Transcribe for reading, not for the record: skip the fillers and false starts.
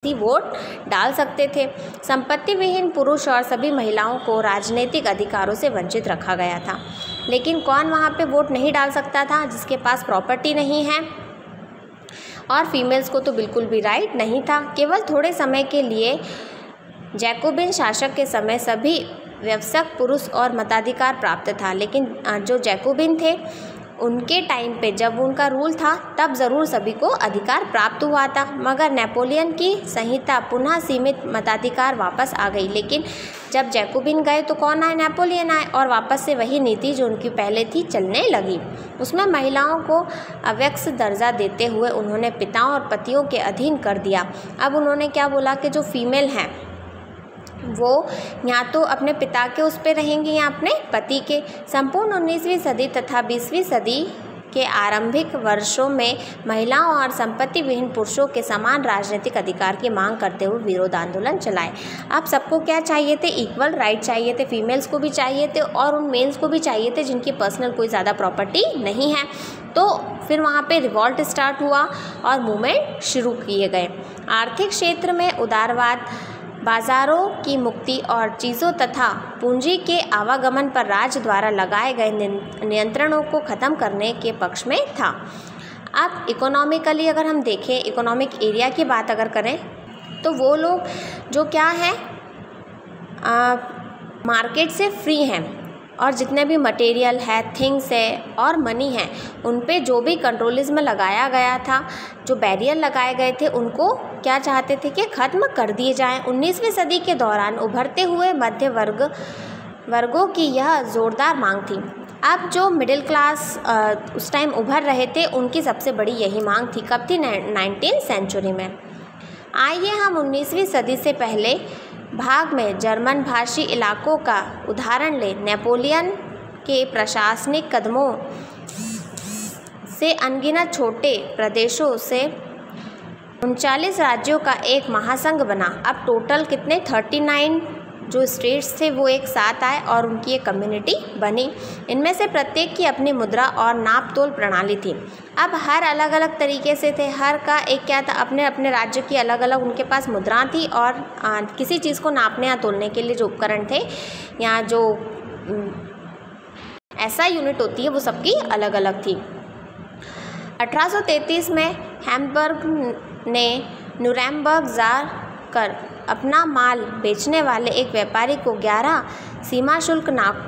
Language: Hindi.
ही वोट डाल सकते थे। संपत्ति विहीन पुरुष और सभी महिलाओं को राजनीतिक अधिकारों से वंचित रखा गया था। लेकिन कौन वहाँ पे वोट नहीं डाल सकता था? जिसके पास प्रॉपर्टी नहीं है, और फीमेल्स को तो बिल्कुल भी राइट नहीं था। केवल थोड़े समय के लिए जैकोबिन शासक के समय सभी वयस्क पुरुष और मताधिकार प्राप्त था, लेकिन जो जैकोबिन थे उनके टाइम पे जब उनका रूल था तब ज़रूर सभी को अधिकार प्राप्त हुआ था। मगर नेपोलियन की संहिता पुनः सीमित मताधिकार वापस आ गई। लेकिन जब जैकोबिन गए तो कौन आए? नेपोलियन आए, और वापस से वही नीति जो उनकी पहले थी चलने लगी। उसमें महिलाओं को अव्यक्त दर्जा देते हुए उन्होंने पिताओं और पतियों के अधीन कर दिया। अब उन्होंने क्या बोला कि जो फीमेल हैं वो या तो अपने पिता के उस पर रहेंगी या अपने पति के। संपूर्ण 19वीं सदी तथा 20वीं सदी के आरंभिक वर्षों में महिलाओं और संपत्ति विहीन पुरुषों के समान राजनीतिक अधिकार की मांग करते हुए विरोध आंदोलन चलाए। अब सबको क्या चाहिए थे? इक्वल राइट चाहिए थे। फीमेल्स को भी चाहिए थे और उन मेल्स को भी चाहिए थे जिनकी पर्सनल कोई ज़्यादा प्रॉपर्टी नहीं है। तो फिर वहाँ पे रिवॉल्ट स्टार्ट हुआ और मूवमेंट शुरू किए गए। आर्थिक क्षेत्र में उदारवाद, बाजारों की मुक्ति और चीज़ों तथा पूंजी के आवागमन पर राज्य द्वारा लगाए गए नियंत्रणों को ख़त्म करने के पक्ष में था। अब इकोनॉमिकली अगर हम देखें, इकोनॉमिक एरिया की बात अगर करें तो वो लोग जो क्या है मार्केट से फ्री हैं, और जितने भी मटेरियल है, थिंग्स है और मनी है, उन पे जो भी कंट्रोलिज्म लगाया गया था, जो बैरियर लगाए गए थे, उनको क्या चाहते थे कि ख़त्म कर दिए जाएं। 19वीं सदी के दौरान उभरते हुए मध्य वर्गों की यह ज़ोरदार मांग थी। अब जो मिडिल क्लास उस टाइम उभर रहे थे, उनकी सबसे बड़ी यही मांग थी। कब थी? 19th सेंचुरी में। आइए हम 19वीं सदी से पहले भाग में जर्मन भाषी इलाकों का उदाहरण लें। नेपोलियन के प्रशासनिक कदमों से अनगिनत छोटे प्रदेशों से 39 राज्यों का एक महासंघ बना। अब टोटल कितने? 39 जो स्टेट्स थे वो एक साथ आए और उनकी एक कम्युनिटी बनी। इनमें से प्रत्येक की अपनी मुद्रा और नाप तोल प्रणाली थी। अब हर अलग अलग तरीके से थे, हर का एक क्या था, अपने अपने राज्य की अलग अलग उनके पास मुद्रा थी, और किसी चीज़ को नापने या तोलने के लिए जो उपकरण थे या जो ऐसा यूनिट होती है वो सबकी अलग अलग थी। 1833 में हैम्बर्ग ने नुरेम्बर्ग जार कर अपना माल बेचने वाले एक व्यापारी को 11 सीमा शुल्क